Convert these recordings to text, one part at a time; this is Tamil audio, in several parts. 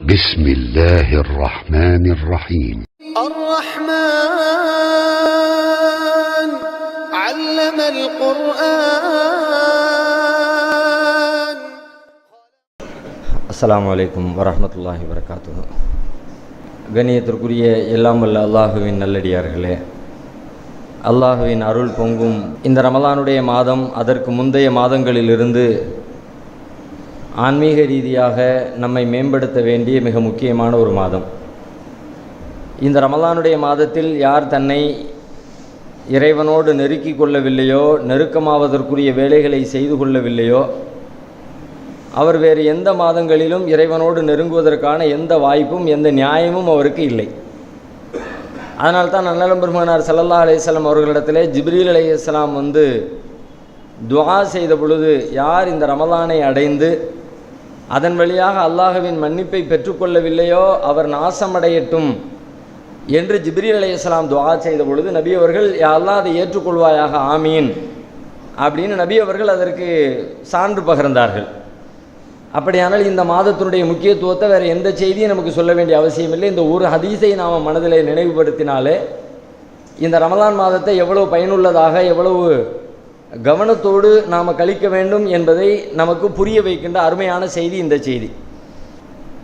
بسم الله الرحمن الرحيم. الرحمن علم القرآن. அஸ்ஸலாமு அலைக்கும் வரஹ்மத்துல்லாஹி வபரகாத்துஹு. கண்ணியத்திற்குரிய எல்லாம் வல்ல அல்லாஹுவின் நல்லடியார்களே, அல்லாஹுவின் அருள் பொங்கும் இந்த ரமலானுடைய மாதம் அதற்கு முந்தைய மாதங்களிலிருந்து ஆன்மீக ரீதியாக நம்மை மேம்படுத்த வேண்டிய மிக முக்கியமான ஒரு மாதம். இந்த ரமலானுடைய மாதத்தில் யார் தன்னை இறைவனோடு நெருக்கி கொள்ளவில்லையோ, நெருக்கமாவதற்குரிய வேலைகளை செய்து கொள்ளவில்லையோ, அவர் வேறு எந்த மாதங்களிலும் இறைவனோடு நெருங்குவதற்கான எந்த வாய்ப்பும் எந்த நியாயமும் அவருக்கு இல்லை. அதனால்தான் அண்ணலம் பெருமானார் ஸல்லல்லாஹு அலைஹி வஸல்லம் அவர்களிடத்திலே ஜிப்ரீல் அலைஹிஸ்ஸலாம் வந்து துஆ செய்த பொழுது, யார் இந்த ரமலானை அடைந்து அதன் வழியாக அல்லாஹ்வின் மன்னிப்பை பெற்றுக்கொள்ளவில்லையோ அவர் நாசமடையட்டும் என்று ஜிப்ரீல் அலைஹிஸ்ஸலாம் துஆ செய்த பொழுது நபி அவர்கள், யா அல்லாஹ் அதை ஏற்றுக்கொள்வாயாக, ஆமீன் அப்படின்னு நபி அவர்கள் அதற்கு சான்று பகிர்ந்தார்கள். அப்படியானால் இந்த மாதத்தினுடைய முக்கியத்துவத்தை வேறு எந்த செய்தியும் நமக்கு சொல்ல வேண்டிய அவசியம் இல்லை. இந்த ஒரு ஹதீஸை நாம் மனதில் நினைவுபடுத்தினாலே இந்த ரமலான் மாதத்தை எவ்வளவு பயனுள்ளதாக, எவ்வளவு கவனத்தோடு நாம் கழிக்க வேண்டும் என்பதை நமக்கு புரிய வைக்கின்ற அருமையான செய்தி இந்த செய்தி.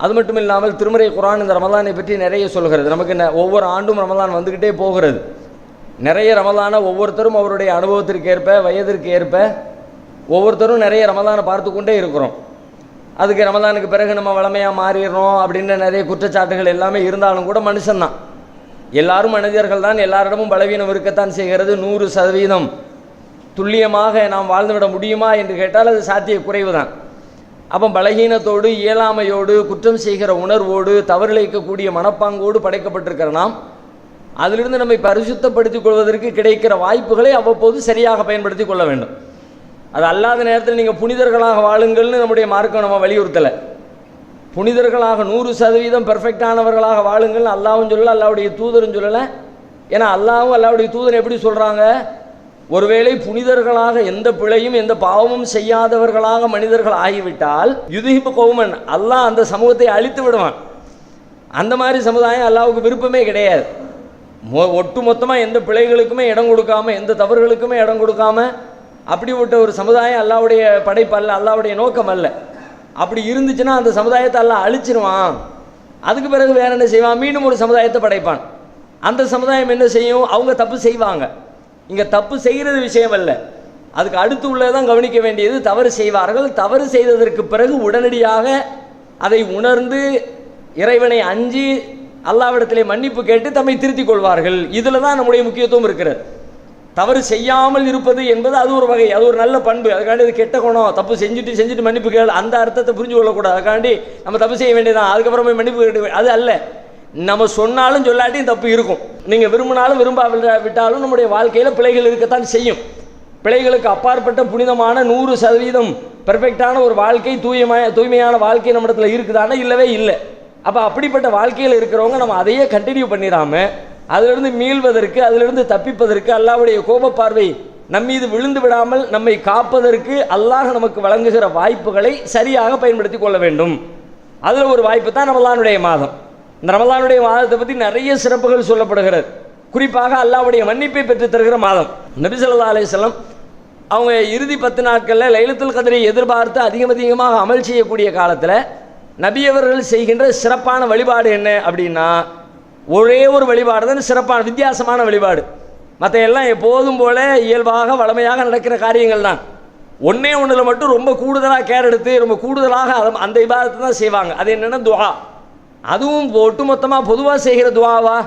அது மட்டும் இல்லாமல் திருமறை குர்ஆன் இந்த ரமலானை பற்றி நிறைய சொல்கிறது. நமக்கு ஒவ்வொரு ஆண்டும் ரமலான் வந்துக்கிட்டே போகிறது. நிறைய ரமலானை ஒவ்வொருத்தரும் அவருடைய அனுபவத்திற்கு ஏற்ப, வயதிற்கு ஏற்ப ஒவ்வொருத்தரும் நிறைய ரமலானை பார்த்து கொண்டே இருக்கிறோம். அதுக்கு ரமலானுக்கு பிறகு நம்ம வளமையாக மாறிடுறோம் அப்படின்ற நிறைய குற்றச்சாட்டுகள் எல்லாமே இருந்தாலும் கூட மனுஷன்தான், எல்லாரும் மனிதர்கள் தான், எல்லாரிடமும் பலவீனம் இருக்கத்தான் செய்கிறது. 100% துல்லியமாக நாம் வாழ்ந்துவிட முடியுமா என்று கேட்டால் அது சாத்திய குறைவு தான். அப்போ பலகீனத்தோடு, இயலாமையோடு, குற்றம் செய்கிற உணர்வோடு, தவறிழைக்கக்கூடிய மனப்பாங்கோடு படைக்கப்பட்டிருக்கிற நாம் அதிலிருந்து நம்மை பரிசுத்தப்படுத்திக் கொள்வதற்கு கிடைக்கிற வாய்ப்புகளை அவ்வப்போது சரியாக பயன்படுத்தி கொள்ள வேண்டும். அது அல்லாத நேரத்தில் நீங்கள் புனிதர்களாக வாழுங்கள்னு நம்முடைய மார்க்கம் நம்ம வலியுறுத்தலை. புனிதர்களாக 100% பெர்ஃபெக்டானவர்களாக வாழுங்கள்னு அல்லாவும் சொல்லலை, அல்லாவுடைய தூதரும் சொல்லலை. ஏன்னா அல்லாவும் அல்லாவுடைய தூதர் எப்படி சொல்கிறாங்க, ஒருவேளை புனிதர்களாக எந்த பிழையும் எந்த பாவமும் செய்யாதவர்களாக மனிதர்கள் ஆகிவிட்டால் யுதுஹிபு கௌமன், அல்லாஹ் அந்த சமூகத்தை அழித்து விடுவான். அந்த மாதிரி சமுதாயம் அல்லாவுக்கு விருப்பமே கிடையாது. ஒட்டு மொத்தமாக எந்த பிழைகளுக்குமே இடம் கொடுக்காம, எந்த தவறுகளுக்குமே இடம் கொடுக்காம அப்படிப்பட்ட ஒரு சமுதாயம் அல்லாவுடைய படைப்பு அல்ல, அல்லாவுடைய நோக்கம் அல்ல. அப்படி இருந்துச்சுன்னா அந்த சமுதாயத்தை அல்லாஹ் அழிச்சிருவான். அதுக்கு பிறகு வேற என்ன செய்வான், மீண்டும் ஒரு சமுதாயத்தை படைப்பான். அந்த சமுதாயம் என்ன செய்யும், அவங்க தப்பு செய்வாங்க. இங்கே தப்பு செய்கிறது விஷயம் அல்ல, அதுக்கு அடுத்து உள்ளதான் கவனிக்க வேண்டியது. தவறு செய்வார்கள், தவறு செய்ததற்கு பிறகு உடனடியாக அதை உணர்ந்து இறைவனை அஞ்சி அல்லாஹ்விடத்திலே மன்னிப்பு கேட்டு தம்மை திருத்திக் கொள்வார்கள். இதில் தான் நம்முடைய முக்கியத்துவம் இருக்கிறது. தவறு செய்யாமல் இருப்பது என்பது அது ஒரு வகை, அது ஒரு நல்ல பண்பு. அதுக்காண்டி இது கெட்ட குணம், தப்பு செஞ்சுட்டு மன்னிப்பு கேள், அந்த அர்த்தத்தை புரிஞ்சு கொள்ளக்கூடாது. அதுக்காண்டி நம்ம தப்பு செய்ய வேண்டியதான், அதுக்கப்புறம் போய் மன்னிப்பு கேட்டு, அது அல்ல. நம்ம சொன்னாலும் சொல்லாட்டியும் தப்பு இருக்கும். நீங்கள் விரும்பினாலும் விட்டாலும் நம்முடைய வாழ்க்கையில் பிழைகள் இருக்கத்தான் செய்யும். பிழைகளுக்கு அப்பாற்பட்ட புனிதமான 100% பெர்ஃபெக்டான ஒரு வாழ்க்கை, தூய்மையான வாழ்க்கை நம்மிடத்தில் இருக்குதானே, இல்லவே இல்லை. அப்போ அப்படிப்பட்ட வாழ்க்கையில் இருக்கிறவங்க நம்ம அதையே கண்டினியூ பண்ணிடாமல் அதிலிருந்து மீள்வதற்கு, அதிலிருந்து தப்பிப்பதற்கு, அல்லாஹ்வுடைய கோப பார்வை நம்மீது விழுந்து விடாமல் நம்மை காப்பதற்கு அல்லாஹ் நமக்கு வழங்குகிற வாய்ப்புகளை சரியாக பயன்படுத்தி கொள்ள வேண்டும். அதில் ஒரு வாய்ப்பு தான் ரமலானுடைய மாதம். இந்த ரமலானுடைய மாதத்தை பற்றி நிறைய சிறப்புகள் சொல்லப்படுகிறது. குறிப்பாக அல்லாஹ்வுடைய மன்னிப்பை பெற்று தருகிற மாதம். நபி ஸல்லல்லாஹு அலைஹி வஸல்லம் அவங்க இறுதி 10 நாட்களில் லைலத்துல் கத்ரை எதிர்பார்த்து அதிகமாக அமல் செய்யக்கூடிய காலத்தில் நபி அவர்கள் செய்கின்ற சிறப்பான வழிபாடு என்ன அப்படின்னா, ஒரே ஒரு வழிபாடு தான் சிறப்பான வித்தியாசமான வழிபாடு. மற்ற எல்லாம் எப்போதும் போல இயல்பாக வளமையாக நடக்கிற காரியங்கள் தான். ஒன்றே ஒன்றில் மட்டும் ரொம்ப கூடுதலாக கேர் எடுத்து ரொம்ப கூடுதலாக அந்த இபாதத்தை தான் செய்வாங்க. அது என்னென்னா துஆ. அதுவும் ஒட்டுமொத்தமாக பொதுவாக செய்கிற துஆவா,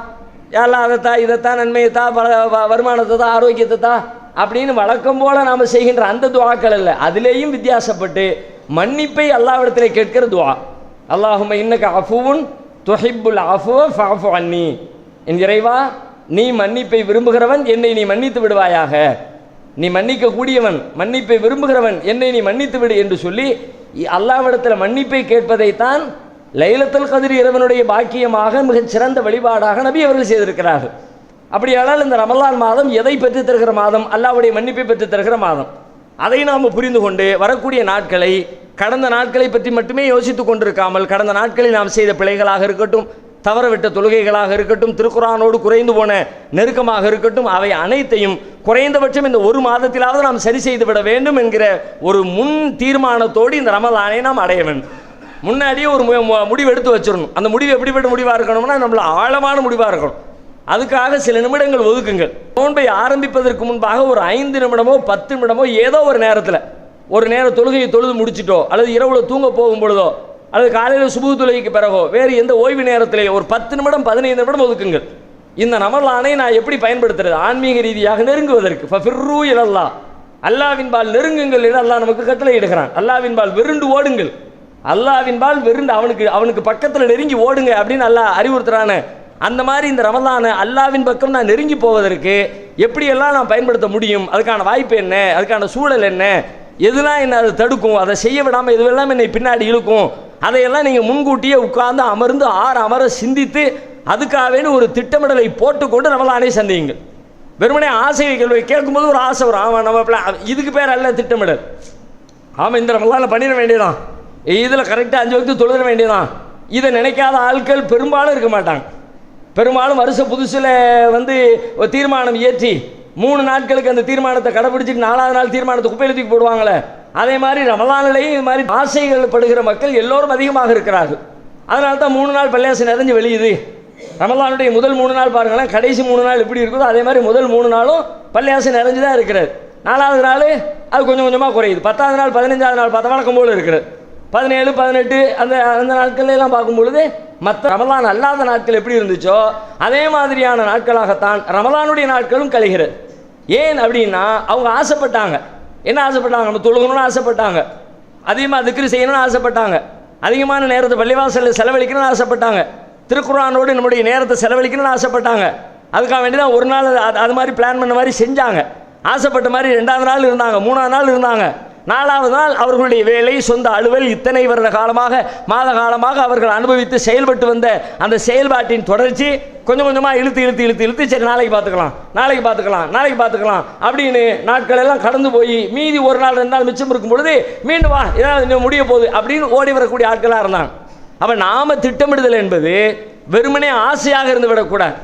யாரெல்லாம் அதைத்தான் இதைத்தான் நன்மையைத்தான் வருமானத்தை தான் ஆரோக்கியத்தை தான் அப்படின்னு வழக்கம் போல் நாம் செய்கின்ற அந்த துஆக்கள் அல்ல. அதிலேயும் வித்தியாசப்பட்டு மன்னிப்பை அல்லாஹ்விடத்தில் கேட்கிற துஆ. அல்லாஹும்ம இன்னக அஃபுவுன் துஹிப்புல் அஃபுவ ஃபஅஃபு அன்னி. என் இறைவா, நீ மன்னிப்பை விரும்புகிறவன், என்னை நீ மன்னித்து விடுவாயாக. நீ மன்னிக்க கூடியவன், மன்னிப்பை விரும்புகிறவன், என்னை நீ மன்னித்து விடு என்று சொல்லி அல்லாஹ்விடத்தில் மன்னிப்பை கேட்பதைத்தான் லைலத்துல் கத்ர் இரவனுடைய பாக்கியமாக மிகச் சிறந்த வழிபாடாக நபி அவர்கள் செய்திருக்கிறார்கள். அப்படியானால் இந்த ரமலான் மாதம் எதை பெற்றுத் தருகிற மாதம், அல்லாஹ்வுடைய மன்னிப்பை பெற்றுத் தருகிற மாதம். அதை நாம் புரிந்து கொண்டு வரக்கூடிய நாட்களை கடந்த நாட்களை பற்றி மட்டுமே யோசித்துக் கொண்டிருக்காமல், கடந்த நாட்களில் நாம் செய்த பிழைகளாக இருக்கட்டும், தவறவிட்ட தொழுகைகளாக இருக்கட்டும், திருக்குரானோடு குறைந்து போன நெருக்கமாக இருக்கட்டும், அவை அனைத்தையும் குறைந்தபட்சம் இந்த ஒரு மாதத்திலாவது நாம் சரி செய்து விட வேண்டும் என்கிற ஒரு முன் தீர்மானத்தோடு இந்த ரமலானை நாம் அடைய வேண்டும். முன்னாடியே ஒரு முடிவு எடுத்து வச்சிடணும். அந்த முடிவு எப்படிப்பட்ட முடிவாக இருக்கணும்னா, நம்மள ஆழமான முடிவாக இருக்கணும். அதுக்காக சில நிமிடங்கள் ஒதுக்குங்கள். நோன்பை ஆரம்பிப்பதற்கு முன்பாக ஒரு 5 நிமிடமோ 10 நிமிடமோ ஏதோ ஒரு நேரத்தில், ஒரு நேரம் தொழுகையை தொழுது முடிச்சிட்டோ, அல்லது இரவுல தூங்க போகும் பொழுதோ, அல்லது காலையில் சுபு தொழுகைக்கு பிறகோ, வேறு எந்த ஓய்வு நேரத்திலேயோ ஒரு 10 நிமிடம் 15 நிமிடம் ஒதுக்குங்கள். இந்த ரமலானை நான் எப்படி பயன்படுத்துறது? ஆன்மீக ரீதியாக நெருங்குவதற்கு. ஃபஃபிர்ரு இலல்லாஹ், அல்லாஹ்வின் பால் நெருங்குங்கள் என்று அல்லாஹ் நமக்கு கட்டளை இடுகிறான். அல்லாஹ்வின் பால் விருண்டு ஓடுங்கள், அல்லாஹ்வின் பால் விருண்டு அவனுக்கு பக்கத்தில் நெருங்கி ஓடுங்க அப்படின்னு அல்லாஹ் அறிவுறுத்துறானே. அந்த மாதிரி இந்த ரமலானை அல்லாஹ்வின் பக்கம் நான் நெருங்கி போவதற்கு எப்படியெல்லாம் நான் பயன்படுத்த முடியும்? அதுக்கான வாய்ப்பு என்ன? அதுக்கான சூழல் என்ன? எதுலாம் என்ன அதை தடுக்கும்? அதை செய்ய விடாமல் எதுவெல்லாம் என்னை பின்னாடி இழுக்கும்? அதையெல்லாம் நீங்கள் முன்கூட்டியே உட்கார்ந்து அமர்ந்து அமர சிந்தித்து அதுக்காகவே ஒரு திட்டமிடலை போட்டுக்கொண்டு ரமலானை சந்தியுங்கள். வெறுமனே ஆசை கேட்கும்போது ஒரு ஆசை வரும். ஆமாம், நம்ம இதுக்கு பேர் அல்ல திட்டமிடல். ஆமாம், இந்த ரமலானை பண்ணிட வேண்டியதான், இதில் கரெக்டாக 5 வக்து தொழுத வேண்டியதான். இதை நினைக்காத ஆட்கள் பெரும்பாலும் இருக்க மாட்டாங்க. பெரும்பாலும் வருஷ புதுசில் ஒரு தீர்மானம் ஏற்றி 3 நாட்களுக்கு அந்த தீர்மானத்தை கடைபிடிச்சிட்டு 4வது நாள் தீர்மானத்தை குப்பையில் தூக்கி போடுவாங்களே, அதே மாதிரி ரமலானிலேயும் இது மாதிரி ஆசைகள் படுகிற மக்கள் எல்லோரும் அதிகமாக இருக்கிறார்கள். அதனால தான் 3 நாள் பள்ளியாசம் நிறைஞ்சு வெளியுது. ரமலானுடைய முதல் 3 நாள் பாருங்களேன், கடைசி 3 நாள் எப்படி இருக்குதோ அதே மாதிரி முதல் 3 நாளும் பள்ளியாசம் நிறைஞ்சு தான் இருக்கிறது. 4வது நாள் அது கொஞ்சம் கொஞ்சமாக குறையுது. 10வது நாள் 15வது நாள் பார்த்த வழக்கம் போல் இருக்கிறது. 17, 18 அந்த நாட்கள்லாம் பார்க்கும்பொழுது மற்ற ரமலான் அல்லாத நாட்கள் எப்படி இருந்துச்சோ அதே மாதிரியான நாட்களாகத்தான் ரமலானுடைய நாட்களும் கழிகிறது. ஏன் அப்படின்னா, அவங்க ஆசைப்பட்டாங்க. என்ன ஆசைப்பட்டாங்க? நம்ம தொழுகணும்னு ஆசைப்பட்டாங்க, அதிகமாக திக்ரு செய்யணும்னு ஆசைப்பட்டாங்க, அதிகமான நேரத்தை பள்ளிவாசலில் செலவழிக்கணும்னு ஆசைப்பட்டாங்க, திருக்குரானோடு நம்முடைய நேரத்தை செலவழிக்கணும்னு ஆசைப்பட்டாங்க. அதுக்காக வேண்டி தான் ஒரு நாள் அது மாதிரி பிளான் பண்ண மாதிரி செஞ்சாங்க. ஆசைப்பட்ட மாதிரி 2வது நாள் இருந்தாங்க, 3வது நாள் இருந்தாங்க, 4வது நாள் அவர்களுடைய வேலை, சொந்த அலுவல், இத்தனை வருட காலமாக மாத காலமாக அவர்கள் அனுபவித்து செயல்பட்டு வந்த அந்த செயல்பாட்டின் தொடர்ச்சி கொஞ்சம் கொஞ்சமாக இழுத்து சரி நாளைக்கு பார்த்துக்கலாம் அப்படின்னு நாட்கள் எல்லாம் கடந்து போய் மீதி ஒரு நாள் 2 நாள் மிச்சம் இருக்கும் பொழுது மீண்டும் வா ஏதாவது முடிய போகுது அப்படின்னு ஓடி வரக்கூடிய ஆட்களாக இருந்தாங்க. அப்போ நாம் திட்டமிடுதல் என்பது வெறுமனே ஆசையாக இருந்து விடக்கூடாது.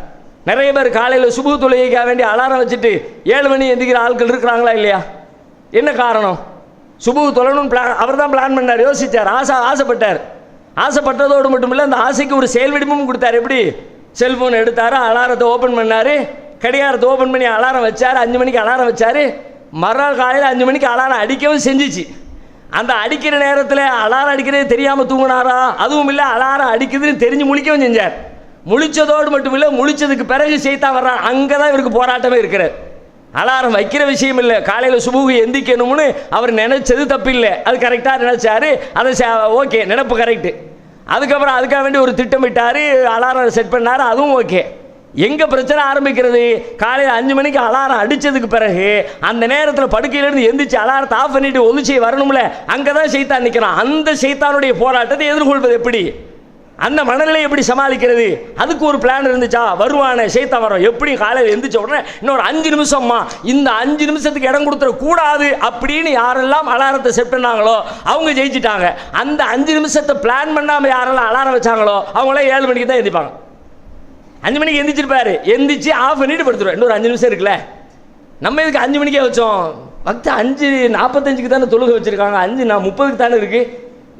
நிறைய பேர் காலையில் சுபு தொழுகைக்காக வேண்டி அலாரம் வச்சுட்டு 7 மணி எந்திக்கிற ஆட்கள் இருக்கிறாங்களா இல்லையா? என்ன காரணம்? சுபு தொழணும் அவர் தான் பிளான் பண்ணார், யோசித்தார், ஆசைப்பட்டார். ஆசைப்பட்டதோடு மட்டும் இல்லை, அந்த ஆசைக்கு ஒரு செயல் வடிவமும் கொடுத்தார். எப்படி? செல்ஃபோன் எடுத்தார், அலாரத்தை ஓப்பன் பண்ணார், கடிகாரத்தை ஓப்பன் பண்ணி அலாரம் வச்சார். 5 மணிக்கு அலாரம் வச்சார். மறுநாள் காலையில் 5 மணிக்கு அலாரம் அடிக்கவும் செஞ்சிச்சு. அந்த அடிக்கிற நேரத்தில் அலாரம் அடிக்கிறது தெரியாமல் தூங்கினாரா? அதுவும் இல்லை, அலாரம் அடிக்குதுன்னு தெரிஞ்சு முழிக்கவும் செஞ்சார். முழிச்சதோடு மட்டும் இல்லை, முழிச்சதுக்கு பிறகு செய்தான் வர்றார். அங்கே தான் இவருக்கு போராட்டமே இருக்கிறார். அலாரம் வைக்கிற விஷயம் இல்லை, காலையில் சுபுகு எந்திக்கணும்னு அவர் நினைச்சது தப்பு இல்லை, அது கரெக்டாக நினைச்சாரு, அதை ஓகே, நினைப்பு கரெக்டு. அதுக்கப்புறம் அதுக்காக வேண்டி ஒரு திட்டமிட்டார், அலாரம் செட் பண்ணார், அதுவும் ஓகே. எங்கே பிரச்சனை ஆரம்பிக்கிறது? காலையில் 5 மணிக்கு அலாரம் அடித்ததுக்கு பிறகு அந்த நேரத்தில் படுக்கையிலேருந்து எந்திரிச்சு அலாரத்தை ஆஃப் பண்ணிட்டு ஒலிச்சி வரணும்ல, அங்கே தான் சைத்தான் நிற்கிறான். அந்த சைத்தானுடைய போராட்டத்தை எதிர்கொள்வது எப்படி? அந்த மனநிலை எப்படி சமாளிக்கிறது? அதுக்கு ஒரு பிளான் இருந்துச்சா? வருவானே சைத்தான் வரும். எப்படி? காலையில் எந்திரிச்ச உடனே இன்னொரு 5 நிமிஷம்மா, இந்த 5 நிமிஷத்துக்கு இடம் கொடுத்துட கூடாது அப்படின்னு யாரெல்லாம் அலாரத்தை செட் பண்ணாங்களோ அவங்க ஜெயிச்சிட்டாங்க. அந்த 5 நிமிஷத்தை பிளான் பண்ணாமல் யாரெல்லாம் அலாரம் வச்சாங்களோ அவங்களாம் 7 மணிக்கு தான் எந்திப்பாங்க. 5 மணிக்கு எந்திரிச்சிருப்பாரு, எந்திரிச்சு ஆஃப் பண்ணிட்டு படுத்துருவேன். இன்னொரு 5 நிமிஷம் இருக்குல்ல, நம்ம இதுக்கு 5 மணிக்கே வச்சோம். வக்து 5:45 தானே தொழுகை வச்சுருக்காங்க, 5:30 தானே இருக்குது.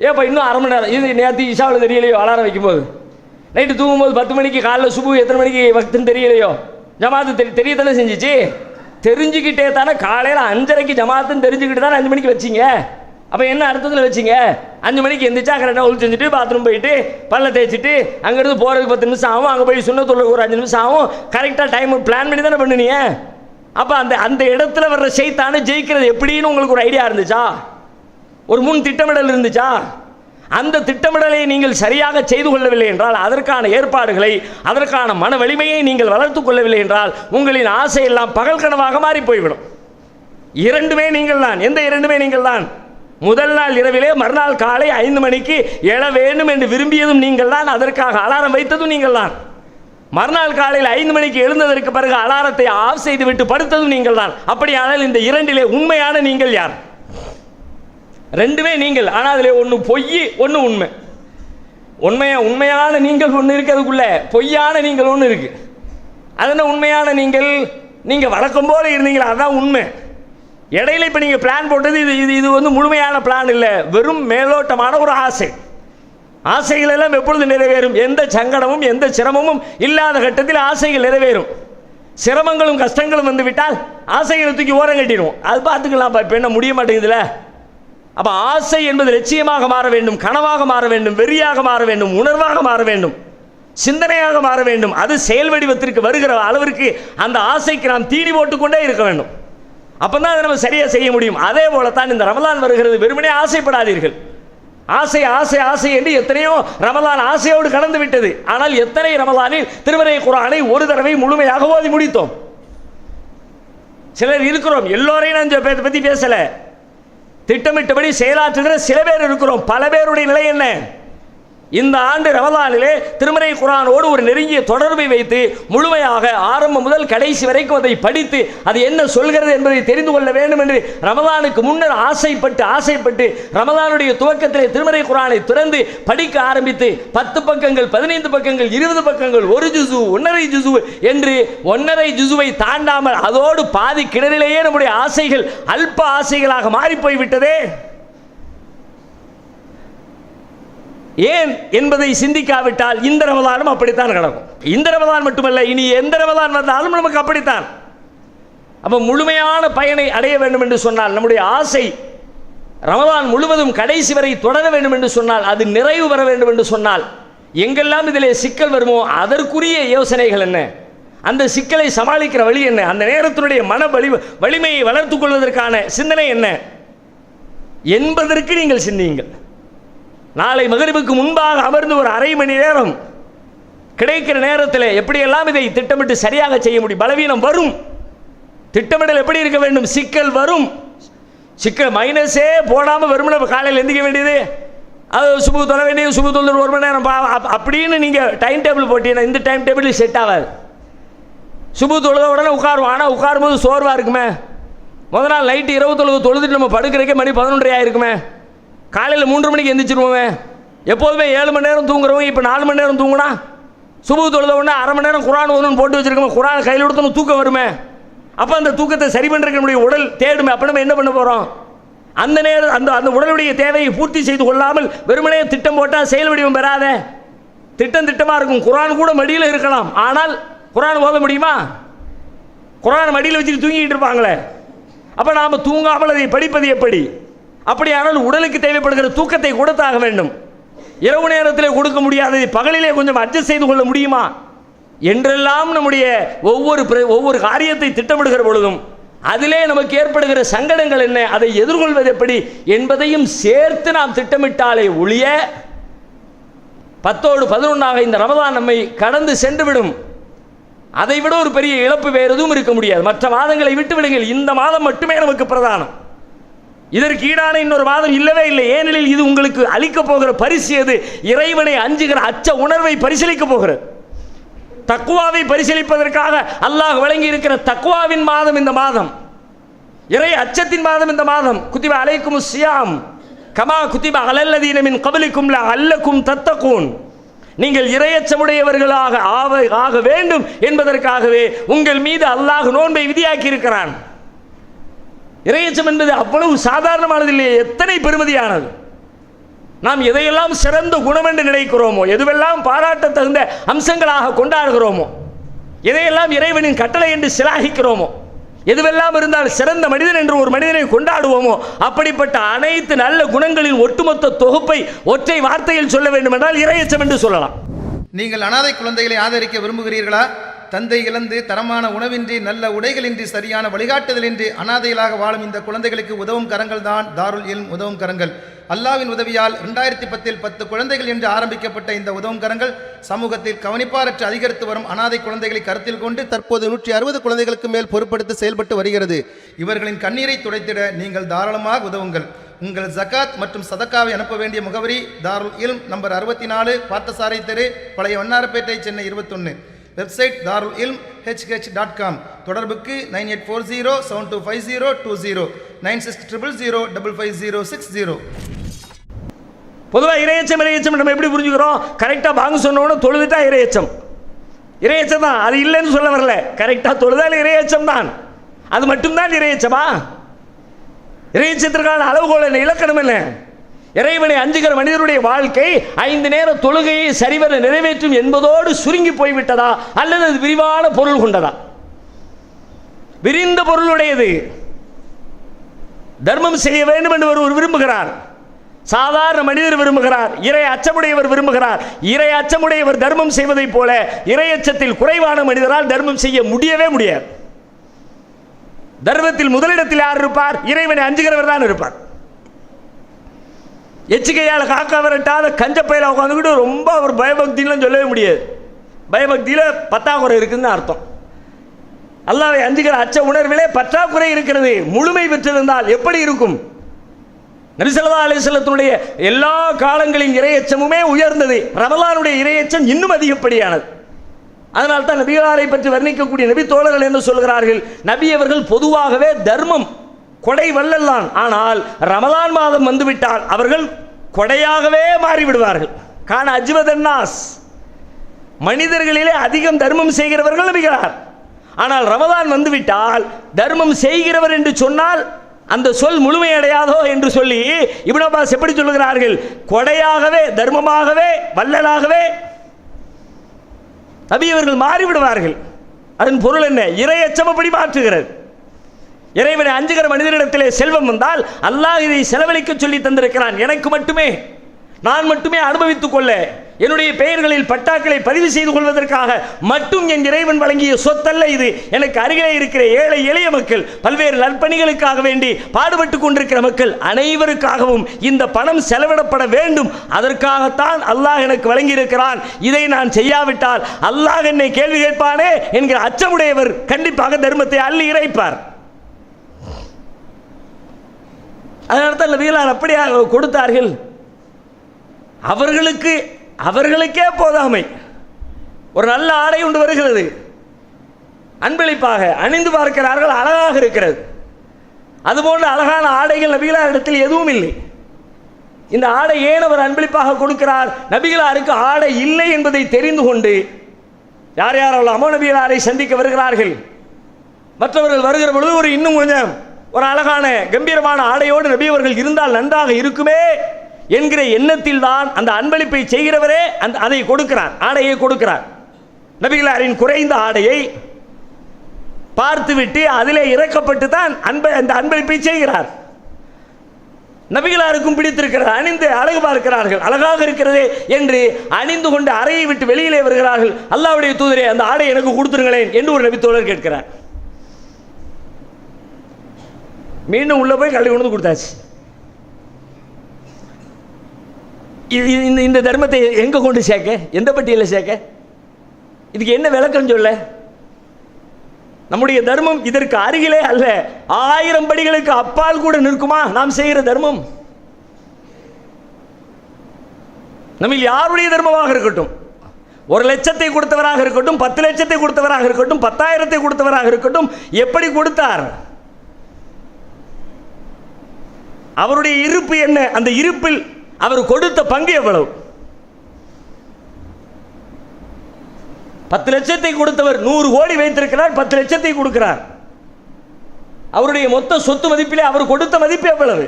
ஏப்பா இன்னும் 1/2 மணி நேரம். இது நேற்று இஷாவில் தெரியலையோ அலாரம் வைக்கும்போது? நைட்டு தூங்கும்போது 10 மணிக்கு, காலையில் சுபு எத்தனை மணிக்கு வக்துன்னு தெரியலையோ? ஜமாத்து தெரியத்தானே செஞ்சிச்சு. தெரிஞ்சுக்கிட்டே தானே காலையில் 5:30க்கு ஜமாத்துன்னு தெரிஞ்சுக்கிட்டு தானே 5 மணிக்கு வச்சிங்க. அப்போ என்ன அர்த்தத்தில் வச்சிங்க? 5 மணிக்கு எந்திரிச்சா கரெக்டாக ஒழு செஞ்சுட்டு பாத்ரூம் போயிட்டு பல்ல தேய்ச்சிட்டு அங்கேருந்து போகிறதுக்கு 10 நிமிஷம் ஆகும், அங்கே போய் சுண்ணத்துள்ள ஒரு 5 நிமிஷம் ஆகும். கரெக்டாக டைம் பிளான் பண்ணி தானே பண்ணுனீங்க. அப்போ அந்த இடத்துல வர்ற சைத்தானை ஜெயிக்கிறது எப்படின்னு உங்களுக்கு ஒரு ஐடியா இருந்துச்சா? ஒரு முன் திட்டமிடல் இருந்துச்சா? அந்த திட்டமிடலை நீங்கள் சரியாக செய்து கொள்ளவில்லை என்றால், அதற்கான ஏற்பாடுகளை, அதற்கான மன வலிமையை நீங்கள் வளர்த்து கொள்ளவில்லை என்றால் உங்களின் ஆசை எல்லாம் பகல் கனவாக மாறி போய்விடும். 2மே நீங்கள் தான். எந்த 2மே நீங்கள் தான்? முதல் நாள் இரவிலே மறுநாள் காலை 5 மணிக்கு எழ வேண்டும் என்று விரும்பியதும் நீங்கள் தான், அதற்காக அலாரம் வைத்ததும் நீங்கள் தான். மறுநாள் காலையில் 5 மணிக்கு எழுந்ததற்கு பிறகு அலாரத்தை ஆஃப் செய்து விட்டு படுத்ததும் நீங்கள் தான். அப்படியானால் இந்த 2லே உண்மையான நீங்கள் யார்? ரெண்டுமே நீங்கள். ஆனால் அதில் ஒன்று பொய், ஒன்று உண்மை. உண்மையான நீங்கள் ஒன்று இருக்கிறதுக்குள்ள பொய்யான நீங்கள் ஒன்று இருக்கு. அதனால் உண்மையான நீங்கள் வழக்கம் போல இருந்தீங்களா, அதுதான் உண்மை. இடையில இப்போ நீங்கள் பிளான் போட்டது இது வந்து முழுமையான பிளான் இல்லை, வெறும் மேலோட்டமான ஒரு ஆசை. ஆசைகள் எல்லாம் எப்பொழுது நிறைவேறும்? எந்த சங்கடமும் எந்த சிரமமும் இல்லாத கட்டத்தில் ஆசைகள் நிறைவேறும். சிரமங்களும் கஷ்டங்களும் வந்து விட்டால் ஆசைகளை தூக்கி ஓரம் கட்டிடுவோம். அது பார்த்துக்கலாம், இப்போ என்ன முடிய மாட்டேங்குதுல. அப்போ ஆசை என்பது லட்சியமாக மாற வேண்டும், கனவாக மாற வேண்டும், வெறியாக மாற வேண்டும், உணர்வாக மாற வேண்டும், சிந்தனையாக மாற வேண்டும். அது செயல் வடிவத்திற்கு வருகிற அளவிற்கு அந்த ஆசைக்கு நாம் தீனி போட்டுக்கொண்டே இருக்க வேண்டும். அப்போ தான் அதை நம்ம சரியாக செய்ய முடியும். அதே போலத்தான் இந்த ரமலான் வருகிறது. வெறுமனே ஆசைப்படாதீர்கள். ஆசை ஆசை ஆசை என்று எத்தனையோ ரமலான் ஆசையோடு கடந்து விட்டது. ஆனால் எத்தனை ரமலானில் திருமறை குர்ஆனை ஒரு தடவை முழுமையாக ஓதி முடித்தோம்? சிலர் இருக்கிறோம், எல்லோரையும் நான் பற்றி பேசல, திட்டமிட்டபடி செயலாற்றுகிற சில பேர் இருக்கிறோம். பல பேருடைய நிலை என்ன? இந்த ஆண்டு ரமலானிலே திருமறை குர்ஆனோடு ஒரு நெருங்கிய தொடர்பை வைத்து முழுமையாக ஆரம்பம் முதல் கடைசி வரைக்கும் அதை படித்து அது என்ன சொல்கிறது என்பதை தெரிந்து கொள்ள வேண்டும் என்று ரமலானுக்கு முன்னர் ஆசைப்பட்டு ரமலானுடைய துவக்கத்திலே திருமறை குர்ஆனை திறந்து படிக்க ஆரம்பித்து 10 பக்கங்கள், 15 பக்கங்கள், 20 பக்கங்கள், ஒரு ஜுசு, 1.5 ஜுசு என்று 1.5 ஜுசுவை தாண்டாமல் அதோடு பாதி கிணறிலேயே நம்முடைய ஆசைகள் அல்ப ஆசைகளாக மாறி போய்விட்டதே. ஏன் என்பதை சிந்திக்காவிட்டால் இந்த ரமலானும் அப்படித்தான் கிடக்கும். இந்த ரமலான் மட்டுமல்ல, இனி எந்த ரமலான் வந்தாலும் நமக்கு அப்படித்தான். அப்போ முழுமையான பயனை அடைய வேண்டும் என்று சொன்னால், நம்முடைய ஆசை ரமலான் முழுவதும் கடைசி வரை தொடர வேண்டும் என்று சொன்னால், அது நிறைவு பெற வேண்டும் என்று சொன்னால், எங்கெல்லாம் இதிலே சிக்கல் வருமோ அதற்குரிய யோசனைகள் என்ன, அந்த சிக்கலை சமாளிக்கிற வழி என்ன, அந்த நேரத்தினுடைய மன வலிமையை வளர்த்துக் கொள்வதற்கான சிந்தனை என்ன என்பதற்கு நீங்கள் சிந்தியுங்கள். நாளை மகரிபுக்கு முன்பாக அமர்ந்து ஒரு அரை மணி நேரம் கிடைக்கிற நேரத்தில் எப்படியெல்லாம் இதை திட்டமிட்டு சரியாக செய்ய முடியும். பலவீனம் வரும், திட்டமிடல் எப்படி இருக்க வேண்டும், சிக்கல் வரும். சிக்கல் மைனஸே போடாமல் வரும்ல. காலையில் எந்திக்க வேண்டியது, அது சுபு தொழ வேண்டியது, சுபு தொழுது 1 மணி நேரம் அப்படின்னு நீங்கள் டைம் டேபிள் போட்டீங்கன்னா இந்த டைம் டேபிள் செட் ஆகாது. சுபு தொழுத உடனே உட்காருவோம், ஆனால் உட்காரும்போது சோர்வாக இருக்குமே. முதல் நாள் நைட்டு 20 தொழுதுட்டு நம்ம படுக்கிறக்கே மணி 11:30 ஆயிருக்குமே. காலையில் 3 மணிக்கு எந்திரிச்சிருவோமே. எப்போதுமே 7 மணி நேரம் தூங்குறவங்க இப்போ 4 மணி நேரம் தூங்குனா, சுபு தொழுத உடனே அரை மணி நேரம் குர்ஆன் ஓதணும்னு போட்டு வச்சிருக்கோம். குர்ஆன் கையில் கொடுத்தோம், தூக்கம் வருமே. அப்போ அந்த தூக்கத்தை சரி பண்ணுறதுக்கு நம்முடைய உடல் தேடுமே. அப்போ நம்ம என்ன பண்ண போகிறோம்? அந்த நேரம் அந்த உடலுடைய தேவையை பூர்த்தி செய்து கொள்ளாமல் வெறுமனே திட்டம் போட்டால் செயல் வடிவம் பெறாத. திட்டமாக இருக்கும். குர்ஆன் கூட மடியில் இருக்கலாம், ஆனால் குர்ஆன் ஓத முடியுமா? குர்ஆன் மடியில் வச்சுட்டு தூங்கிட்டு இருப்பாங்களே. அப்போ நாம் தூங்காமல் அதை படிப்பது எப்படி? அப்படியானால் உடலுக்கு தேவைப்படுகிற தூக்கத்தை கொடுத்தாக வேண்டும். இரவு நேரத்தில் கொடுக்க முடியாததை பகலிலே கொஞ்சம் அட்ஜஸ்ட் செய்து கொள்ள முடியுமா என்றெல்லாம் நம்முடைய ஒவ்வொரு காரியத்தை திட்டமிடுகிற பொழுதும் அதிலே நமக்கு ஏற்படுகிற சங்கடங்கள் என்ன, அதை எதிர்கொள்வது எப்படி என்பதையும் சேர்த்து நாம் திட்டமிட்டாலே ஒழிய 10ஓடு 11ஆக இந்த ரமலான் நம்மை கடந்து சென்றுவிடும். அதை விட ஒரு பெரிய இழப்பு வேறு எதுவும் இருக்க முடியாது. மற்ற மாதங்களை விட்டு விடுங்கள், இந்த மாதம் மட்டுமே நமக்கு பிரதானம். இதற்கு ஈடான இன்னொரு மாதம் இல்லவே இல்லை. ஏனெனில் இது உங்களுக்கு அளிக்க போகிற பரிசு எது? இறைவனை அஞ்சுகிற அச்ச உணர்வை பரிசீலிக்க போகிறது. தக்வாவை பரிசீலிப்பதற்காக அல்லாஹ் வழங்கி இருக்கிற தக்வாவின் மாதம் இந்த மாதம், இறை அச்சத்தின் மாதம் இந்த மாதம். குத்திப அலைக்குமுஸ் ஸியாம் கமா குத்திப அலல்லதீன மின் கப்லிக்கும் லஅல்லக்கும் தத்தகூன். நீங்கள் இறையச்சமுடையவர்களாக ஆக வேண்டும் என்பதற்காகவே உங்கள் மீது அல்லாஹ் நோன்பை விதியாக்கி இருக்கிறான். இறையச்சம் என்பது அவ்வளவு சாதாரணமானது இல்லையே, எத்தனை பெருமதியானது. நாம் எதையெல்லாம் சிறந்த குணம் என்று நினைக்கிறோமோ, எதுவெல்லாம் பாராட்ட தகுந்த அம்சங்களாக கொண்டாடுகிறோமோ, எதையெல்லாம் இறைவனின் கட்டளை என்று சிலாகிக்கிறோமோ, எதுவெல்லாம் இருந்தால் சிறந்த மனிதன் என்று ஒரு மனிதனை கொண்டாடுவோமோ, அப்படிப்பட்ட அனைத்து நல்ல குணங்களின் ஒட்டுமொத்த தொகுப்பை ஒற்றை வார்த்தையில் சொல்ல வேண்டும் என்றால் இறையச்சம் என்று சொல்லலாம். நீங்கள் அனாதை குழந்தைகளை ஆதரிக்க விரும்புகிறீர்களா? தந்தை இழந்து தரமான உணவின்றி நல்ல உடைகளின்றி சரியான வழிகாட்டுதலின்றி அனாதைகளாக வாழும் இந்த குழந்தைகளுக்கு உதவும் கரங்கள் தான் தாருல் இல்ம் உதவும் கரங்கள். அல்லாவின் உதவியால் 2010 10 குழந்தைகள் என்று ஆரம்பிக்கப்பட்ட இந்த உதவும் கரங்கள் சமூகத்தில் கவனிப்பாரற்று அதிகரித்து வரும் அனாதை குழந்தைகளை கருத்தில் கொண்டு தற்போது 160 குழந்தைகளுக்கு மேல் பொறுப்படுத்தி செயல்பட்டு வருகிறது. இவர்களின் கண்ணீரை துடைத்திட நீங்கள் தாராளமாக உதவுங்கள். உங்கள் ஜகாத் மற்றும் சதக்காவை அனுப்ப வேண்டிய முகவரி தாருல் இல்ம் நம்பர் 64 பார்த்தசாரை தெரு, பழைய வண்ணாரப்பேட்டை, சென்னை 21. Website darulilmhh.com. தொடர்புக்கு 9840725020 9600055060. பொதுவாக இறையச்சம் நம்ம எப்படி புரிஞ்சுக்கிறோம்? கரெக்டாக வாங்க சொன்னோன்னு தொழுதுட்டா இறையச்சம் தான். அது இல்லைன்னு சொல்ல வரல. கரெக்டாக தொழுதால் இறையச்சம் தான். அது மட்டும்தான் இறையச்சமா? இறையச்சத்திற்கான அளவுகோல் என்ன, இலக்கணம் என்ன? இறைவனை அஞ்சுகிற மனிதனுடைய வாழ்க்கை 5 நேர தொழுகையை சரிவர நிறைவேற்றும் என்பதோடு சுருங்கி போய்விட்டதா, அல்லது அது விரிவான பொருள் கொண்டதா? விரிந்த பொருளுடையது. தர்மம் செய்ய வேண்டும் என்று ஒருவர் விரும்புகிறார், சாதாரண மனிதர் விரும்புகிறார், இறை அச்சமுடையவர் விரும்புகிறார். இறை அச்சமுடையவர் தர்மம் செய்வதைப் போல இறையச்சத்தில் குறைவான மனிதரால் தர்மம் செய்ய முடியவே முடியாது. தர்மத்தில் முதலிடத்தில் யார் இருப்பார்? இறைவனை அஞ்சுகிறவர் தான் இருப்பார். எச்சிக்கையால் காக்கா விரட்டாத கஞ்ச பையில உட்காந்துக்கிட்டு ரொம்ப அவர் பயபக்தின்னு சொல்லவே முடியாது. பயபக்தியில் பத்தாக்குறை இருக்குன்னு அர்த்தம். அல்லாஹ்வை அஞ்சுகிற அச்ச உணர்விலே பற்றாக்குறை இருக்கிறது. முழுமை பெற்றிருந்தால் எப்படி இருக்கும்? நபி ஸல்லல்லாஹு அலைஹி வஸல்லத்துடைய எல்லா காலங்களின் இறையச்சமுமே உயர்ந்தது. ரமலானுடைய இறையச்சம் இன்னும் அதிகப்படியானது. அதனால் தான் நபிகளாரை பற்றி வர்ணிக்கக்கூடிய நபி தோழர்கள் என்று சொல்கிறார்கள், நபி அவர்கள் பொதுவாகவே தர்மம் கொடை வல்லல்தான். ஆனால் ரமலான் மாதம் வந்துவிட்டால் அவர்கள் கொடையாகவே மாறிவிடுவார்கள். கான அஜ்வதன்னாஸ், மனிதர்களிலே அதிகம் தர்மம் செய்கிறவர்கள் நபிகளார். ஆனால் ரமலான் வந்துவிட்டால் தர்மம் செய்கிறவர் என்று சொன்னால் அந்த சொல் முழுமையடையாதோ என்று சொல்லி இப்னு அப்பாஸ் எப்படி சொல்லுகிறார்கள்? கொடையாகவே, தர்மமாகவே, வல்லலாகவே நபி அவர்கள் மாறிவிடுவார்கள். அதன் பொருள் என்ன? இறையச்சம் அப்படி மாற்றுகிறது. இறைவனை அஞ்சுகிற மனிதனிடத்திலே செல்வம் வந்தால் அல்லாஹ் இதை செலவழிக்க சொல்லி தந்திருக்கிறான். எனக்கு மட்டுமே, நான் மட்டுமே அனுபவித்துக் கொள்ள, என்னுடைய பெயர்களில் பட்டாக்களை பதிவு செய்து கொள்வதற்காக மட்டும் என் இறைவன் வழங்கிய சொத்தல்ல இது. எனக்கு அருகிலே இருக்கிற ஏழை எளிய மக்கள், பல்வேறு நற்பணிகளுக்காக வேண்டி பாடுபட்டு கொண்டிருக்கிற மக்கள் அனைவருக்காகவும் இந்த பணம் செலவிடப்பட வேண்டும். அதற்காகத்தான் அல்லாஹ் எனக்கு வழங்கியிருக்கிறான். இதை நான் செய்யாவிட்டால் அல்லாஹ் என்னை கேள்வி கேட்பானே என்கிற அச்சமுடையவர் கண்டிப்பாக தர்மத்தை அள்ளி இறைப்பார். அதனால தான் நபிகளார் அப்படியாக கொடுத்தார்கள். அவர்களுக்கே போதாமை. ஒரு நல்ல ஆடை ஒன்று வருகிறது, அன்பளிப்பாக அணிந்து பார்க்கிறார்கள், அழகாக இருக்கிறது. அதுபோன்ற அழகான ஆடைகள் நபிகளார் இடத்தில் எதுவும் இல்லை. இந்த ஆடை ஏன் அவர் அன்பளிப்பாக கொடுக்கிறார்? நபிகளாருக்கு ஆடை இல்லை என்பதை தெரிந்து கொண்டு யார் யாரெல்லாமோ நபிகளாரை சந்திக்க வருகிறார்கள். மற்றவர்கள் வருகிற பொழுது இன்னும் கொஞ்சம் ஒரு அழகான கம்பீரமான ஆடையோடு நபி அவர்கள் இருந்தால் நன்றாக இருக்குமே என்கிற எண்ணத்தில் தான் அந்த அன்பளிப்பை செய்கிறவரே அதை கொடுக்கிறார், ஆடையை கொடுக்கிறார். நபிகளாரின் குறைந்த ஆடையை பார்த்துவிட்டு அதிலே இறக்கப்பட்டு தான் அந்த அன்பளிப்பை செய்கிறார். நபிகளாருக்கும் பிடித்திருக்கிறது, அணிந்து அழகு பார்க்கிறார்கள், அழகாக இருக்கிறதே என்று அணிந்து கொண்டு அறையை விட்டு வெளியிலே வருகிறார்கள். அல்லாஹ்வுடைய தூதரே, அந்த ஆடை எனக்கு கொடுத்துருங்களேன் என்று ஒரு நபி தோழர் கேட்கிறார். மீண்டும் உள்ள போய் கல்வி கொண்டு கொடுத்தாச்சு. இந்த தர்மத்தை எங்க கொண்டு சேர்க்க, எந்த பட்டியலில் சேர்க்க? இதுக்கு என்ன விளக்கம் சொல்ல? நம்முடைய தர்மம் இதற்கு அருகிலே அல்ல, 1000 படிகளுக்கு அப்பால் கூட நிற்குமா நாம் செய்கிற தர்மம்? நம்ம யாருடைய தர்மமாக இருக்கட்டும், 1 லட்சத்தை கொடுத்தவராக இருக்கட்டும், 10 லட்சத்தை கொடுத்தவராக இருக்கட்டும், 10,000 கொடுத்தவராக இருக்கட்டும், எப்படி கொடுத்தார்? அவருடைய இருப்பு என்ன? அந்த இருப்பில் அவர் கொடுத்த பங்கு எவ்வளவு? 10 லட்சத்தை கொடுத்தவர் 100 கோடி வைத்திருக்கிறார், 10 லட்சத்தை கொடுக்கிறார். அவருடைய மொத்த சொத்து மதிப்பிலே அவர் கொடுத்த மதிப்பு எவ்வளவு?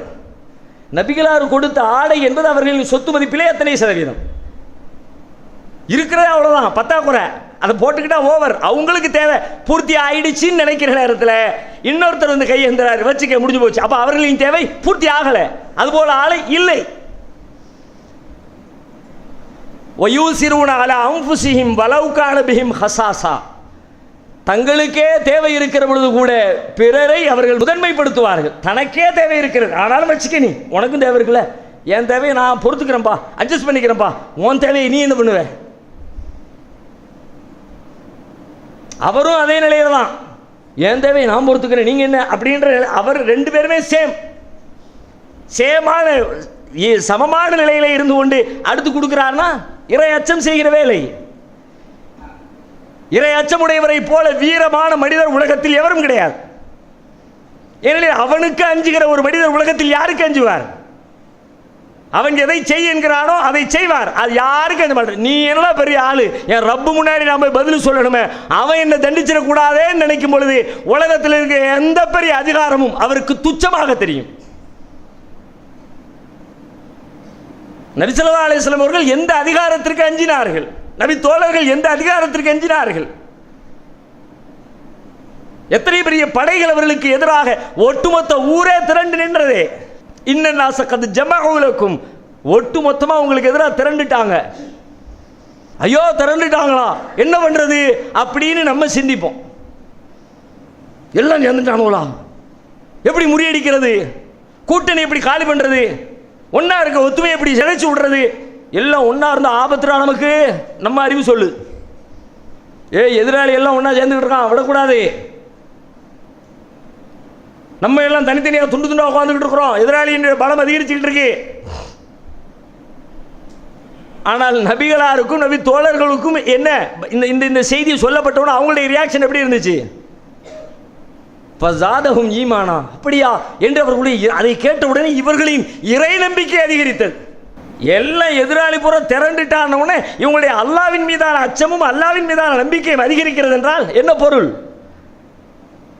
நபிகளார் கொடுத்த ஆடை என்பது அவர்களின் சொத்து மதிப்பிலே எத்தனை சதவீதம் இருக்கிறது? அவ்வளவுதான், பத்தாக்குறை. அதை போட்டுக்கிட்டா ஓவர். அவங்களுக்கு தேவை பூர்த்தி ஆயிடுச்சுன்னு நினைக்கிற நேரத்தில் இன்னொருத்தர் வந்து கையெழுந்தார், வச்சுக்க, முடிஞ்சு போச்சு. அப்போ அவர்களின் தேவை பூர்த்தி ஆகலை. அதுபோல ஆளை இல்லை. வயூசிரூன அலா அன்ஃபுஸிஹிம் வலவ் கான பிஹிம் ஹஸாஸா, தங்களுக்கே தேவை இருக்கிற பொழுது கூட பிறரை அவர்கள் முதன்மைப்படுத்துவார்கள். தனக்கே தேவை இருக்கிறது, ஆனாலும் வச்சுக்க, நீ உனக்கும் தேவை இருக்குல்ல, என் தேவையை நான் பொறுத்துக்கிறேன்ப்பா, அட்ஜஸ்ட் பண்ணிக்கிறேன்ப்பா, உன் தேவையை நீ என்ன பண்ணுவ? அவரும் அதே நிலையில தான், என் தேவையை நான் பொறுத்துக்கிறேன், நீங்க என்ன அப்படின்ற. அவர் 2 பேருமே சேமான சமமான நிலையில இருந்து கொண்டு அடுத்து கொடுக்கிறார்னா இறை அச்சம் செய்கிற வேலை. இறை அச்சமுடையவரை போல வீரமான மனிதர் உலகத்தில் எவரும் கிடையாது. ஏனெனில் அவனுக்கு அஞ்சுகிற ஒரு மனிதர் உலகத்தில் யாருக்கு அஞ்சுவார்? அவன் எதை செய் என்கிறானோ அதை செய்வார். அது யாருக்கு அஞ்ச மாட்டார். நீ என்ன பெரிய ஆளு, என் ரப்பு முன்னாடி நாம பதில் சொல்லணுமே, அவன் என்ன தண்டிச்சிடக்கூடாதேன்னு நினைக்கும் பொழுது உலகத்தில் இருக்க எந்த பெரிய அதிகாரமும் அவருக்கு துச்சமாக தெரியும். நபி ஸல்லல்லாஹு அலைஹி வஸல்லம் அவர்கள் எந்த அதிகாரத்திற்கு அஞ்சினார்கள்? நபி தோழர்கள் எந்த அதிகாரத்திற்கு அஞ்சினார்கள்? எத்தனை பெரிய படைகள் அவர்களுக்கு எதிராக ஒட்டுமொத்த ஊரே திரண்டு நின்றதே. இன்னன்னாஸ கத் ஜமஉ லக்கும், ஒட்டுமொத்தமா உங்களுக்கு எதிராக திரண்டுட்டாங்க. ஐயோ திரண்டுட்டாங்களா, என்ன பண்றது அப்படின்னு நம்ம சிந்திப்போம். எல்லாம் சேர்ந்துட்டாங்களா, எப்படி முறியடிக்கிறது, கூட்டணி எப்படி காலி பண்றது, ஒன்னா இருக்க ஒத்துமை எப்படி சிதைச்சு விடுறது, எல்லாம் ஒன்னா இருந்த ஆபத்துடா நமக்கு. நம்ம அறிவு சொல்லு, எதிராளி எல்லாம் ஒன்னா சேர்ந்துக்கிட்டு இருக்கான், விடக்கூடாது. நம்ம எல்லாம் தனித்தனியாக துண்டு துண்டா உட்காந்துக்கிட்டு இருக்கிறோம், எதிராளியின் பலம் அதிகரிச்சுக்கிட்டு இருக்கு. ஆனால் நபிகளாருக்கும் நபி தோழர்களுக்கும் என்ன இந்த செய்தி சொல்லப்பட்டவன அவங்களுடைய ரியாக்ஷன் எப்படி இருந்துச்சு? ஃபஸாதஹும் ஈமானா, அப்படியா என்று அவர்களுடைய அதை கேட்டவுடனே இவர்களின் இறை நம்பிக்கை அதிகரித்தது. எல்லாம் எதிராளி புற திரண்டுட்டான உடனே இவங்களுடைய அல்லாவின் மீதான அச்சமும் அல்லாவின் மீதான நம்பிக்கையும் அதிகரிக்கிறது என்றால் என்ன பொருள்?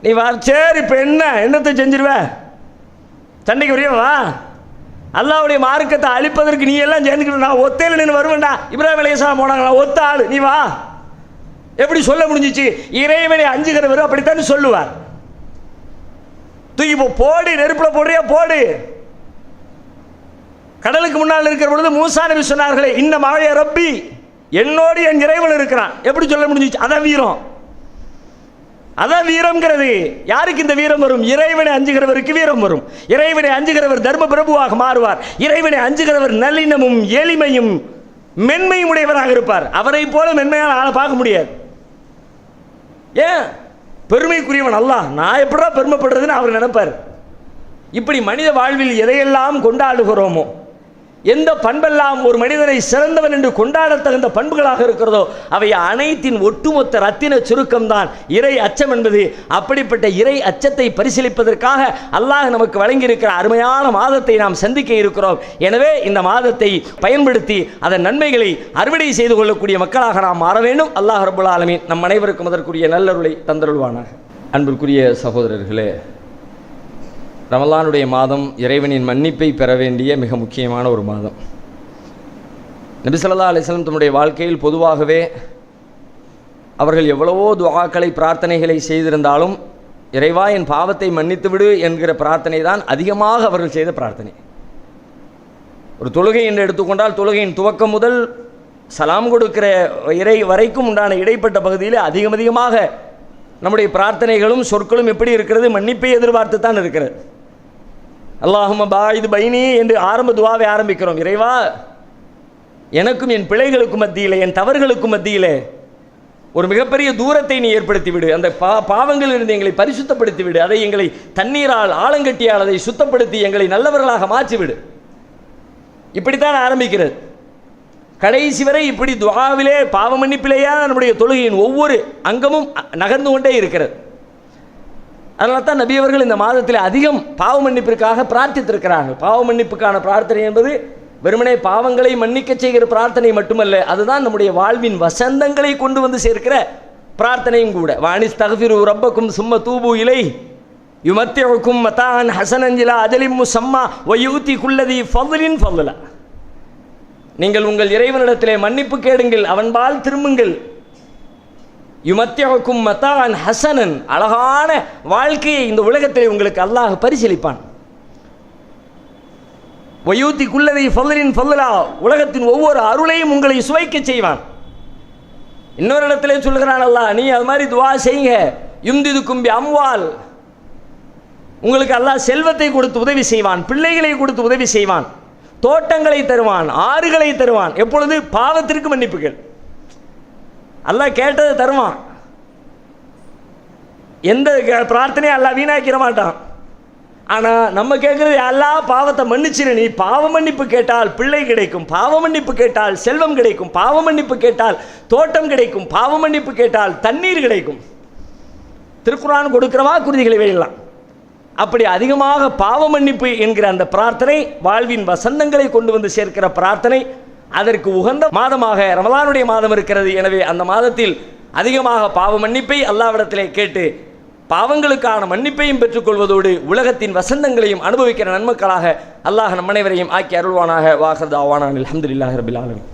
நீ வா, சரி இப்போ என்னத்தை செஞ்சிருவ, சண்டைக்கு வரையவா? அல்லாவுடைய மார்க்கத்தை அழிப்பதற்கு நீ எல்லாம் சேர்ந்துக்கிட்டு நான் ஒத்தையில் நின்று வருவேன்டா. இப்ராஹிம் அலைஹிஸ்ஸலாம் போனாங்களா, ஒத்த ஆள், நீ வா. எப்படி சொல்ல முடிஞ்சிச்சு? இறைவனை அஞ்சுகிறவர் அப்படித்தான் சொல்லுவார். தூக்கி போடு, நெருப்புல போடுறியா போடு. கடலுக்கு முன்னால் இருக்கிற பொழுது மூசா நபி சொன்னார்களே, இன்ன மழைய ரப்பி, என்னோடு என் இறைவன் இருக்கிறான். எப்படி சொல்ல முடிஞ்சிச்சு? அதான் வீரம், அதான் வீரம்ங்கிறது. யாருக்கு இந்த வீரம் வரும்? இறைவனை அஞ்சுகிறவருக்கு வீரம் வரும். இறைவனை அஞ்சுகிறவர் தர்ம பிரபுவாக மாறுவார். இறைவனை அஞ்சுகிறவர் நல்லினமும் எளிமையும் மென்மையும் உடையவராக இருப்பார். அவரை போல மென்மையான ஆளை பார்க்க முடியாது. ஏன்? பெருமைக்குரியவன் அல்லாஹ், நான் எப்படா பெருமைப்படுறதுன்னு அவர் நினைப்பார். இப்படி மனித வாழ்வில் எதையெல்லாம் கொண்டாடுகிறோமோ, எந்த பண்பெல்லாம் ஒரு மனிதனை சிறந்தவன் என்று கொண்டாட தகுந்த பண்புகளாக இருக்கிறதோ அவை அனைத்தின் ஒட்டுமொத்த ரத்தின சுருக்கம்தான் இறை அச்சம் என்பது. அப்படிப்பட்ட இறை அச்சத்தை பரிசீலிப்பதற்காக அல்லாஹ் நமக்கு வழங்கியிருக்கிற அருமையான மாதத்தை நாம் சந்திக்க இருக்கிறோம். எனவே இந்த மாதத்தை பயன்படுத்தி அதன் நன்மைகளை அறுவடை செய்து கொள்ளக்கூடிய மக்களாக நாம் மாற வேண்டும். அல்லாஹ் ரப்பல் ஆலமீன் நம் அனைவருக்கும் அதற்குரிய நல்லருளை தந்தருள்வானாக. அன்பிற்குரிய சகோதரர்களே, ரமலானுடைய மாதம் இறைவனின் மன்னிப்பை பெற வேண்டிய மிக முக்கியமான ஒரு மாதம். நபி ஸல்லல்லாஹு அலைஹி வஸல்லம் தம்முடைய வாழ்க்கையில் பொதுவாகவே அவர்கள் எவ்வளவோ துஆக்களை பிரார்த்தனைகளை செய்திருந்தாலும் இறைவா என் பாவத்தை மன்னித்து விடு என்கிற பிரார்த்தனை தான் அதிகமாக அவர்கள் செய்த பிரார்த்தனை. ஒரு தொழுகை என்று எடுத்துக்கொண்டால் தொழுகையின் துவக்கம் முதல் சலாம் கொடுக்கிற இறை வரைக்கும் உண்டான இடைப்பட்ட பகுதியில் அதிகமாக நம்முடைய பிரார்த்தனைகளும் சொற்களும் எப்படி இருக்கிறது? மன்னிப்பை எதிர்பார்த்து தான் இருக்கிறது. அல்லாஹும்ம பாயிது பைனி என்று ஆரம்ப துவாவை ஆரம்பிக்கிறோம். இறைவா, எனக்கும் என் பிழைகளுக்கும் மத்தியிலே, என் தவறுகளுக்கும் மத்தியிலே ஒரு மிகப்பெரிய தூரத்தை நீ ஏற்படுத்தி விடு. அந்த பாவங்களிலிருந்து எங்களை பரிசுத்தப்படுத்தி விடு. அதை எங்களை தண்ணீரால் ஆழங்கட்டியால் அதை சுத்தப்படுத்தி எங்களை நல்லவர்களாக மாற்றிவிடு. இப்படித்தான் ஆரம்பிக்கிறது. கடைசி வரை இப்படி துஆவிலே பாவ மன்னிப்பிலேயே நம்முடைய தொழுகையின் ஒவ்வொரு அங்கமும் நகர்ந்து கொண்டே இருக்கிறது. அதனால தான் நபி அவர்கள் இந்த மாதத்தில் அதிகம் பாவ மன்னிப்பிற்காக பிரார்த்தித்திருக்கிறார்கள். பாவ மன்னிப்புக்கான பிரார்த்தனை என்பது வெறுமனே பாவங்களை மன்னிக்க செய்கிற பிரார்த்தனை மட்டுமல்ல, அதுதான் நம்முடைய வாழ்வின் வசந்தங்களை கொண்டு வந்து சேர்க்கிற பிரார்த்தனையும் கூட. வானிஸ்தக்ஃபிரு ரப்பக்கும் சும்ம தூபு இலை யுமத்திஉக்கும் மதான் ஹஸனன் இலா அஜலின் முஸம்மா வயூதி குல்லதி ஃபضலின் ஃபضலா. நீங்கள் உங்கள் இறைவனிடத்திலே மன்னிப்பு கேடுங்கள், அவன்பால் திரும்புங்கள். யுமத்திஉக்கும் மதான் ஹஸனன், அழகான வாழ்க்கையை இந்த உலகத்திலே உங்களுக்கு அல்லாஹ் பரிசீலிப்பான். வயூதி குல்லதி ஃபضலின் ஃபضலா, உலகத்தின் ஒவ்வொரு அருளையும் உங்களை சுவைக்க செய்வான். இன்னொரு இடத்திலே சொல்கிறான் அல்லாஹ், நீ அது மாதிரி துஆ செய்யுங்க. யும்திதுக்கும் பி அம்வால், உங்களுக்கு அல்லாஹ் செல்வத்தை கொடுத்து உதவி செய்வான், பிள்ளைகளை கொடுத்து உதவி செய்வான், தோட்டங்களை தருவான், ஆறுகளை தருவான். எப்பொழுது? பாவத்திற்கு மன்னிப்புகள். அல்லாஹ் கேட்டதை தருவான். எந்த பிரார்த்தனையும் அல்லாஹ் வீணாக்கிற மாட்டான். ஆனால் நம்ம கேட்குறது எல்லா பாவத்தை மன்னிச்சிரு, நீ பாவ மன்னிப்பு கேட்டால் பிள்ளை கிடைக்கும், பாவ மன்னிப்பு கேட்டால் செல்வம் கிடைக்கும், பாவ மன்னிப்பு கேட்டால் தோட்டம் கிடைக்கும், பாவ மன்னிப்பு கேட்டால் தண்ணீர் கிடைக்கும். திருக்குர்ஆன் கொடுக்கிற வாக்குறுதிகளை வெளியிடலாம். அப்படி அதிகமாக பாவ மன்னிப்பு என்கிற அந்த பிரார்த்தனை வாழ்வின் வசந்தங்களை கொண்டு வந்து சேர்க்கிற பிரார்த்தனை, அதற்கு உகந்த மாதமாக ரமலானுடைய மாதம் இருக்கிறது. எனவே அந்த மாதத்தில் அதிகமாக பாவ மன்னிப்பை அல்லாஹ்விடத்திலே கேட்டு பாவங்களுக்கான மன்னிப்பையும் பெற்றுக்கொள்வதோடு உலகத்தின் வசந்தங்களையும் அனுபவிக்கிற நன்மக்களாக அல்லாஹ் நம் அனைவரையும் ஆக்கி அருள்வானாக. வாஹர் தாவானா அல்ஹம்துலில்லாஹி ரப்பில் ஆலமீன்.